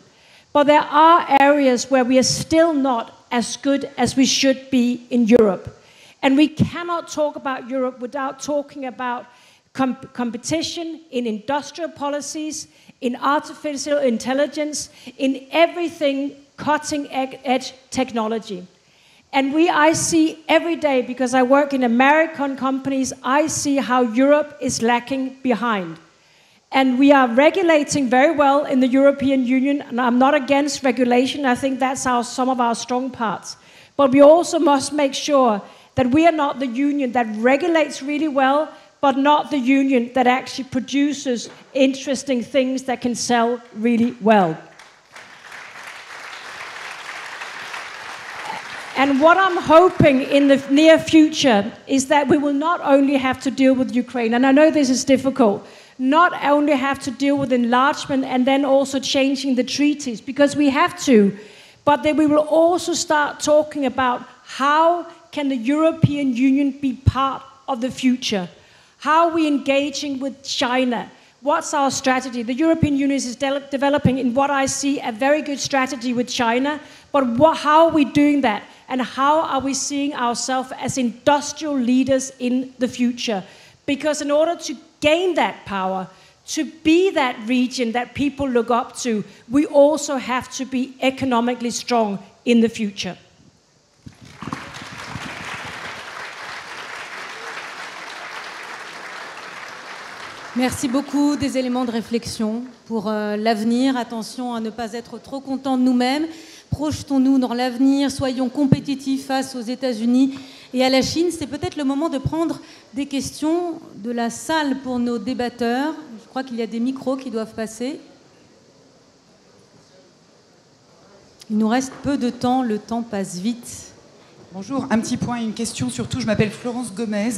But there are areas where we are still not as good as we should be in Europe. And we cannot talk about Europe without talking about competition in industrial policies, in artificial intelligence, in everything cutting-edge technology. And I see every day, because I work in American companies, I see how Europe is lacking behind. And we are regulating very well in the European Union, and I'm not against regulation. I think that's some of our strong parts. But we also must make sure that we are not the union that regulates really well, but not the union that actually produces interesting things that can sell really well. And what I'm hoping in the near future is that we will not only have to deal with Ukraine, and I know this is difficult, not only have to deal with enlargement and then also changing the treaties, because we have to, but that we will also start talking about how can the European Union be part of the future? How are we engaging with China? What's our strategy? The European Union is developing, in what I see, a very good strategy with China, but how are we doing that? And how are we seeing ourselves as industrial leaders in the future? Because in order to gain that power, to be that region that people look up to, we also have to be economically strong in the future. Merci beaucoup, des éléments de réflexion pour l'avenir. Attention à ne pas être trop content de nous-mêmes. Projetons-nous dans l'avenir, soyons compétitifs face aux États-Unis et à la Chine. C'est peut-être le moment de prendre des questions de la salle pour nos débatteurs. Je crois qu'il y a des micros qui doivent passer. Il nous reste peu de temps, le temps passe vite. Bonjour, un petit point et une question surtout. Je m'appelle Florence Gomez.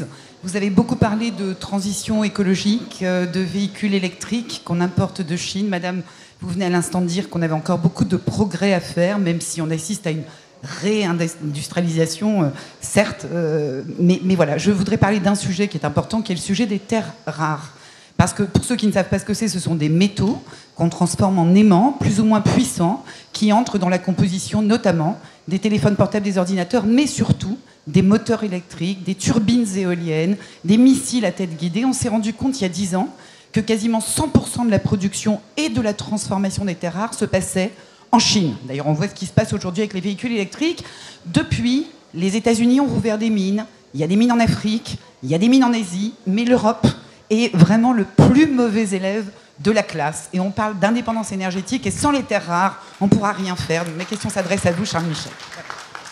Vous avez beaucoup parlé de transition écologique, de véhicules électriques qu'on importe de Chine. Madame, vous venez à l'instant de dire qu'on avait encore beaucoup de progrès à faire, même si on assiste à une réindustrialisation, certes. Mais voilà, je voudrais parler d'un sujet qui est important, qui est le sujet des terres rares. Parce que pour ceux qui ne savent pas ce que c'est, ce sont des métaux qu'on transforme en aimants, plus ou moins puissants, qui entrent dans la composition notamment des téléphones portables, des ordinateurs, mais surtout des moteurs électriques, des turbines éoliennes, des missiles à tête guidée. On s'est rendu compte il y a 10 ans que quasiment 100% de la production et de la transformation des terres rares se passait en Chine. D'ailleurs, on voit ce qui se passe aujourd'hui avec les véhicules électriques. Depuis, les États-Unis ont rouvert des mines. Il y a des mines en Afrique, il y a des mines en Asie, mais l'Europe est vraiment le plus mauvais élève de la classe. Et on parle d'indépendance énergétique, et sans les terres rares, on ne pourra rien faire. Mes questions s'adressent à vous, Charles Michel.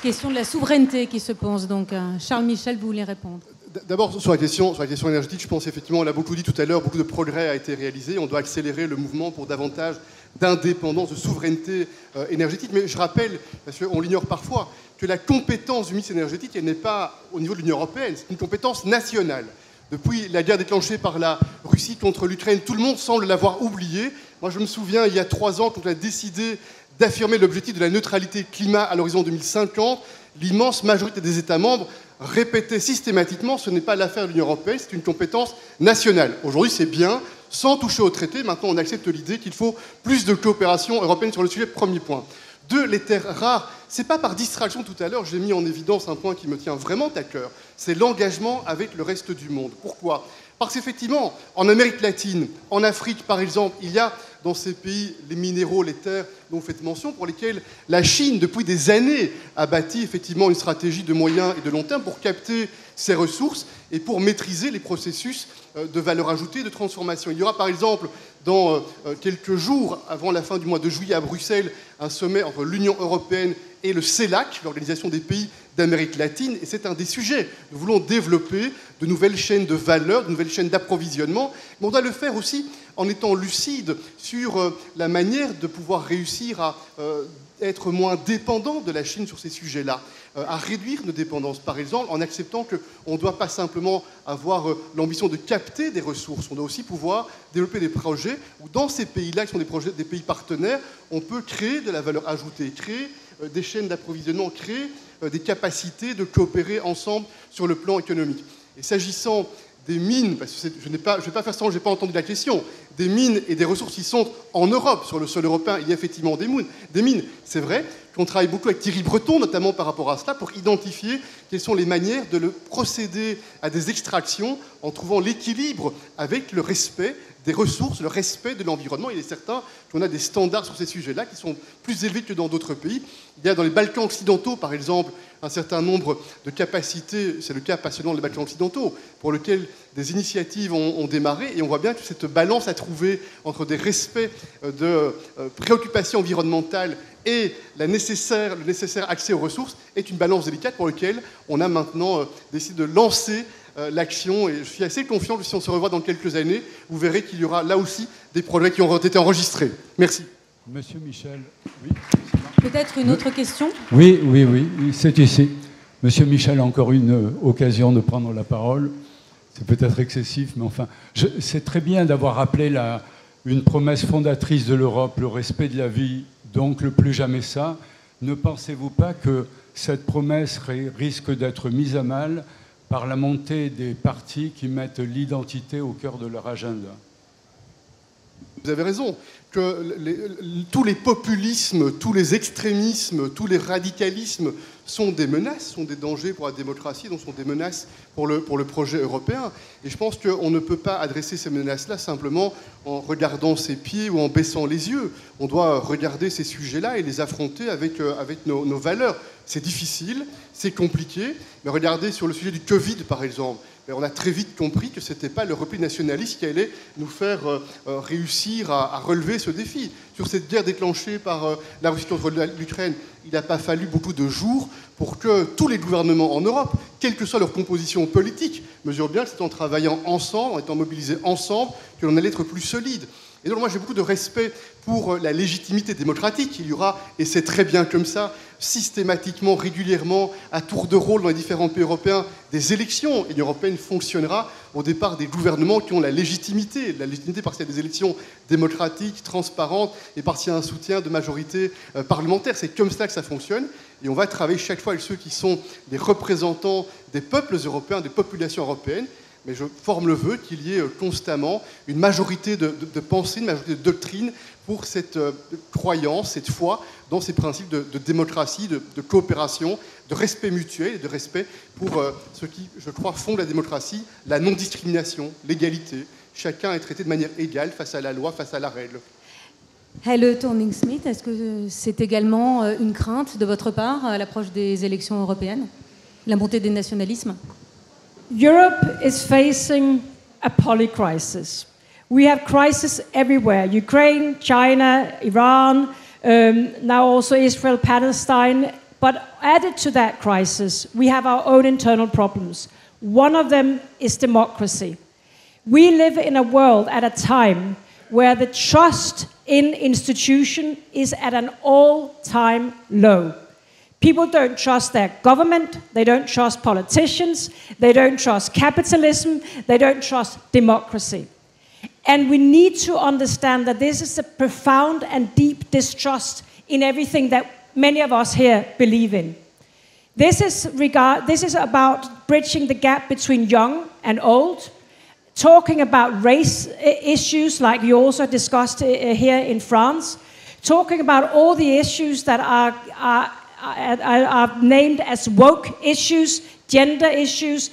Question de la souveraineté qui se pose. Donc, Charles Michel, vous voulez répondre? D'abord, sur la question énergétique, je pense effectivement, on l'a beaucoup dit tout à l'heure, beaucoup de progrès a été réalisé. On doit accélérer le mouvement pour davantage d'indépendance, de souveraineté énergétique. Mais je rappelle, parce qu'on l'ignore parfois, que la compétence du mix énergétique, elle n'est pas au niveau de l'Union européenne, c'est une compétence nationale. Depuis la guerre déclenchée par la Russie contre l'Ukraine, tout le monde semble l'avoir oublié. Moi, je me souviens, il y a 3 ans, quand on a décidé d'affirmer l'objectif de la neutralité climat à l'horizon 2050, l'immense majorité des États membres répétait systématiquement, ce n'est pas l'affaire de l'Union européenne, c'est une compétence nationale. Aujourd'hui, c'est bien, sans toucher au traité. Maintenant, on accepte l'idée qu'il faut plus de coopération européenne sur le sujet. Premier point. 2, les terres rares. C'est pas par distraction tout à l'heure, j'ai mis en évidence un point qui me tient vraiment à cœur. C'est l'engagement avec le reste du monde. Pourquoi ? Parce qu'effectivement, en Amérique latine, en Afrique par exemple, il y a dans ces pays les minéraux, les terres dont vous faites mention, pour lesquels la Chine, depuis des années, a bâti effectivement une stratégie de moyen et de long terme pour capter ces ressources et pour maîtriser les processus de valeur ajoutée, de transformation. Il y aura par exemple dans quelques jours, avant la fin du mois de juillet à Bruxelles, un sommet entre l'Union européenne et le CELAC, l'Organisation des pays d'Amérique latine, et c'est un des sujets. Nous voulons développer de nouvelles chaînes de valeur, de nouvelles chaînes d'approvisionnement, mais on doit le faire aussi en étant lucide sur la manière de pouvoir réussir à être moins dépendant de la Chine sur ces sujets-là, à réduire nos dépendances, par exemple, en acceptant qu'on ne doit pas simplement avoir l'ambition de capter des ressources, on doit aussi pouvoir développer des projets où dans ces pays-là, qui sont des pays partenaires, on peut créer de la valeur ajoutée, créer des chaînes d'approvisionnement, créer des capacités de coopérer ensemble sur le plan économique. Et s'agissant des mines, parce que je ne vais pas faire semblant, je n'ai pas entendu la question, des mines et des ressources qui sont en Europe, sur le sol européen, il y a effectivement des mines. C'est vrai qu'on travaille beaucoup avec Thierry Breton, notamment par rapport à cela, pour identifier quelles sont les manières de procéder à des extractions en trouvant l'équilibre avec le respect des ressources, le respect de l'environnement. Il est certain qu'on a des standards sur ces sujets-là qui sont plus élevés que dans d'autres pays. Il y a dans les Balkans occidentaux, par exemple, un certain nombre de capacités, c'est le cas passionnant des Balkans occidentaux, pour lequel des initiatives ont démarré, et on voit bien que cette balance à trouver entre des respects de préoccupations environnementales et le nécessaire accès aux ressources est une balance délicate pour laquelle on a maintenant décidé de lancer l'action, et je suis assez confiant que si on se revoit dans quelques années, vous verrez qu'il y aura là aussi des projets qui auront été enregistrés. Merci. Monsieur Michel, oui. Peut-être une autre question ? Oui, c'est ici. Monsieur Michel a encore une occasion de prendre la parole. C'est peut-être excessif, mais enfin, c'est très bien d'avoir rappelé une promesse fondatrice de l'Europe, le respect de la vie, donc le plus jamais ça. Ne pensez-vous pas que cette promesse risque d'être mise à mal par la montée des partis qui mettent l'identité au cœur de leur agenda? Vous avez raison, que tous les populismes, tous les extrémismes, tous les radicalismes sont des menaces, sont des dangers pour la démocratie, donc sont des menaces pour le projet européen. Et je pense qu'on ne peut pas adresser ces menaces-là simplement en regardant ses pieds ou en baissant les yeux. On doit regarder ces sujets-là et les affronter avec nos valeurs. C'est difficile, c'est compliqué, mais regardez sur le sujet du Covid, par exemple. On a très vite compris que ce n'était pas le repli nationaliste qui allait nous faire réussir à relever ce défi. Sur cette guerre déclenchée par la Russie contre l'Ukraine, il n'a pas fallu beaucoup de jours pour que tous les gouvernements en Europe, quelle que soit leur composition politique, mesurent bien que c'est en travaillant ensemble, en étant mobilisés ensemble, que l'on allait être plus solide. Et donc moi j'ai beaucoup de respect pour la légitimité démocratique. Il y aura, et c'est très bien comme ça, systématiquement, régulièrement, à tour de rôle dans les différents pays européens, des élections. Et l'Union européenne fonctionnera au départ des gouvernements qui ont la légitimité parce qu'il y a des élections démocratiques, transparentes, et parce qu'il y a un soutien de majorité parlementaire. C'est comme ça que ça fonctionne. Et on va travailler chaque fois avec ceux qui sont des représentants des peuples européens, des populations européennes. Mais je forme le vœu qu'il y ait constamment une majorité de pensée, une majorité de doctrine pour cette croyance, cette foi dans ces principes de démocratie, de coopération, de respect mutuel et de respect pour ce qui, je crois, fonde la démocratie, la non-discrimination, l'égalité. Chacun est traité de manière égale face à la loi, face à la règle. Helle Thorning-Schmidt, est-ce que c'est également une crainte de votre part à l'approche des élections européennes, la montée des nationalismes ? Europe is facing a polycrisis. We have crises everywhere. Ukraine, China, Iran, now also Israel, Palestine. But added to that crisis, we have our own internal problems. One of them is democracy. We live in a world at a time where the trust in institution is at an all-time low. People don't trust their government, they don't trust politicians, they don't trust capitalism, they don't trust democracy. And we need to understand that this is a profound and deep distrust in everything that many of us here believe in. This is about bridging the gap between young and old, talking about race issues like you also discussed here in France, talking about all the issues that are named as woke issues, gender issues,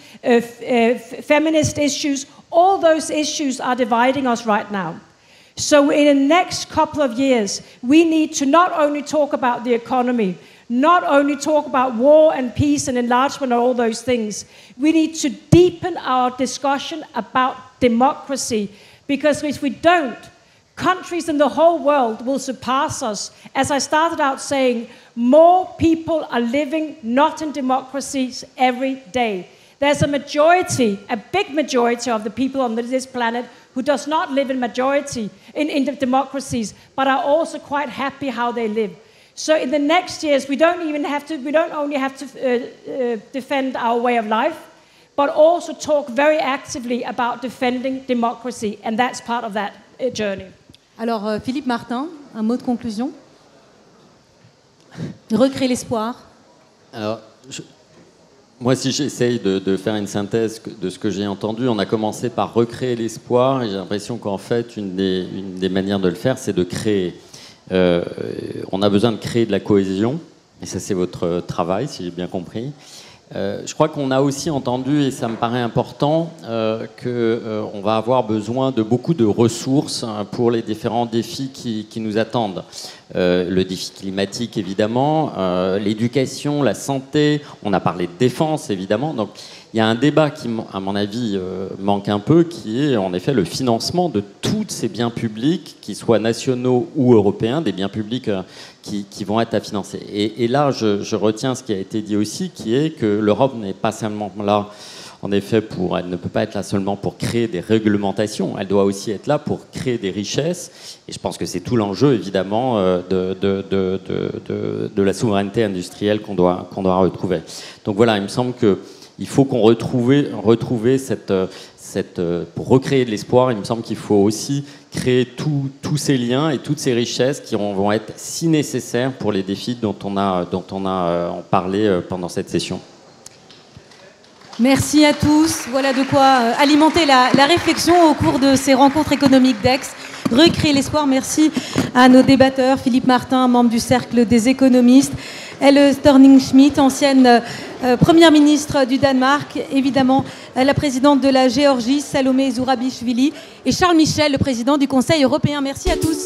feminist issues. All those issues are dividing us right now. So in the next couple of years, we need to not only talk about the economy, not only talk about war and peace and enlargement and all those things, we need to deepen our discussion about democracy, because if we don't, countries in the whole world will surpass us. As I started out saying, more people are living not in democracies every day. There's a majority, a big majority of the people on this planet who does not live in majority in the democracies, but are also quite happy how they live. So in the next years, we don't only have to defend our way of life, but also talk very actively about defending democracy, and that's part of that journey. Alors, Philippe Martin, un mot de conclusion? Recréer l'espoir. Alors, moi, si j'essaye de faire une synthèse de ce que j'ai entendu, on a commencé par recréer l'espoir, et j'ai l'impression qu'en fait, une des manières de le faire, c'est de créer. On a besoin de créer de la cohésion, et ça, c'est votre travail, si j'ai bien compris. Je crois qu'on a aussi entendu, et ça me paraît important, qu'on va avoir besoin de beaucoup de ressources pour les différents défis qui nous attendent. Le défi climatique, évidemment, l'éducation, la santé, on a parlé de défense, évidemment. Donc, il y a un débat qui, à mon avis, manque un peu, qui est en effet le financement de tous ces biens publics, qu'ils soient nationaux ou européens, des biens publics qui vont être à financer. Et là, je retiens ce qui a été dit aussi, qui est que l'Europe n'est pas seulement là, en effet, elle ne peut pas être là seulement pour créer des réglementations, elle doit aussi être là pour créer des richesses. Et je pense que c'est tout l'enjeu, évidemment, de la souveraineté industrielle qu'on doit retrouver. Donc voilà, il me semble qu'il faut qu'on retrouve pour recréer de l'espoir, il me semble qu'il faut aussi créer tous ces liens et toutes ces richesses qui vont être si nécessaires pour les défis dont on a parlé pendant cette session. Merci à tous. Voilà de quoi alimenter la réflexion au cours de ces rencontres économiques d'Aix. Recréer l'espoir. Merci à nos débatteurs. Philippe Martin, membre du Cercle des économistes. Elle Thorning-Schmidt, ancienne première ministre du Danemark. Évidemment, la présidente de la Géorgie, Salomé Zourabichvili. Et Charles Michel, le président du Conseil européen. Merci à tous.